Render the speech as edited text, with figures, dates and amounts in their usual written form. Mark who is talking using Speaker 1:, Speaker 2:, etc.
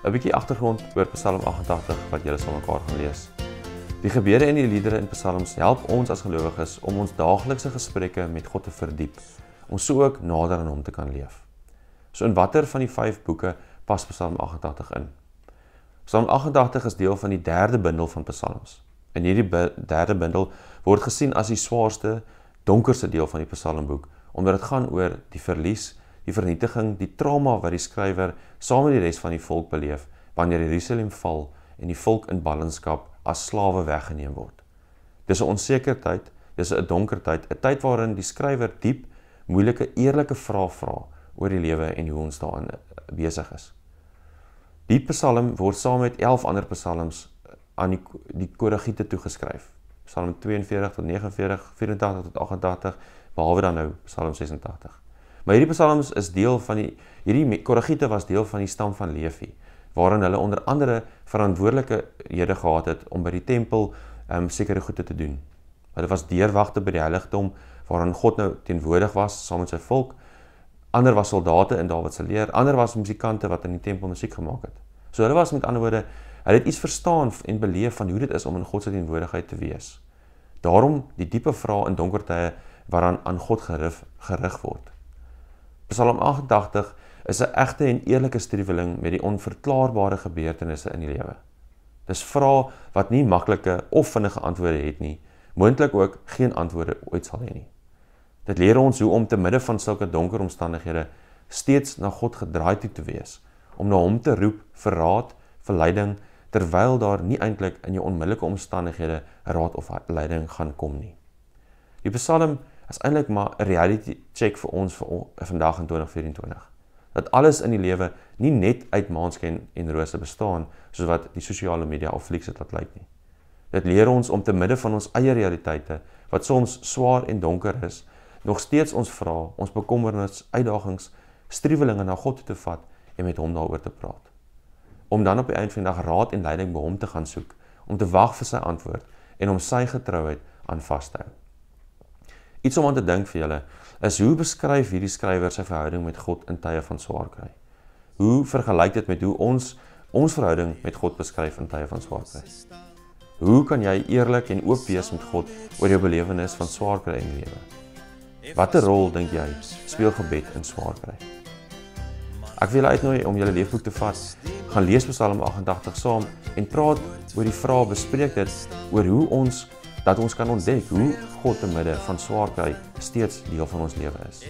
Speaker 1: 'n bietjie agtergrond oor Psalm 88 wat julle saam mekaar gaan lees. Die gebede en die liedere in Psalms help ons as gelowiges om ons daaglikse gesprekke met God te verdiep, om so ook nader aan hom te kan leef. So in watter van die 5 boeke pas Psalm 88 in? Psalm 88 is deel van die 3de bundel van Psalms. En hierdie 3de bundel word gesien as die swaarste, donkerste deel van die Psalmboek, omdat dit gaan oor die verlies, die vernietiging, die trauma wat die skrywer saam met die res van die volk beleef, wanneer Jerusalem val en die volk in ballingskap as slawe weggeneem word. Dis 'n onseker tyd, dis 'n donker tyd, 'n tyd waarin die skrywer diep, moeilike, eerlike vrae vra oor die lewe en hoe ons daarin besig is. Die Psalm word saam met 11 ander psalms aan die Koragiete toegeskryf. Psalm 42 tot 49, 84 tot 88, behalwe dan nou Psalm 86. Maar hierdie psalms is deel van hierdie Koragiete was deel van die stam van Levi, waarin hulle onder andere verantwoordelikhede gehad het om by die tempel sekere goede te doen. Hulle was deurwagte by die heiligdom, waarin God nou teenwoordig was saam met sy volk. Ander was soldate in Dawid se leer, ander was musikante wat in die tempel musiek gemaak het. So hulle was met ander woorde, hulle het iets verstaan en beleef van hoe dit is om in God se teenwoordigheid te wees. Daarom die diepe vrae in donker tye waaraan aan God gerig word. Psalm 88 is 'n egte en eerlike striweling met die onverklaarbare gebeurtenisse in die lewe. Dis vrae wat nie maklike of vinnige antwoorde het nie, moontlik ook geen antwoorde ooit sal hê nie. Dit leer ons hoe om te midde van sulke donker omstandighede steeds na God gedraai toe te wees, om na hom te roep vir raad, vir leiding, terwyl daar nie eintlik in jou onmiddellike omstandighede raad of leiding gaan kom nie. Die Psalm is eintlik maar 'n reality check vir ons vir vandag in 2024. Dat alles in die lewe nie net uit maansken en rose bestaan, soos wat die sosiale media of flieks dit laat lyk nie. Dit leer ons om te midde van ons eie realiteite, wat soms swaar en donker is, nog steeds ons vra, ons bekommernis, uitdagings, striwelinge na God toe te vat en met hom daaroor te praat. Om dan op die eind van die dag raad en leiding by hom te gaan soek, om te wag vir sy antwoord en om sy getrouheid aan vas te hou. Iets om aan te dink vir julle is hoe beskryf hierdie skrywer sy verhouding met God in tye van swaar kry? Hoe vergelyk dit met hoe ons verhouding met God beskryf in tye van swaar kry? Hoe kan jy eerlik en oop wees met God oor jou belewenis van swaar kry in die lewe? Watter rol dink jy speel gebed in swaar kry? Ek wil julle uitnooi om julle leefboek te vat, gaan lees Psalm 88 saam en praat oor die vrae, bespreek dit oor hoe dat ons kan ontdek hoe God te midde van swaar kry steeds deel van ons lewe is.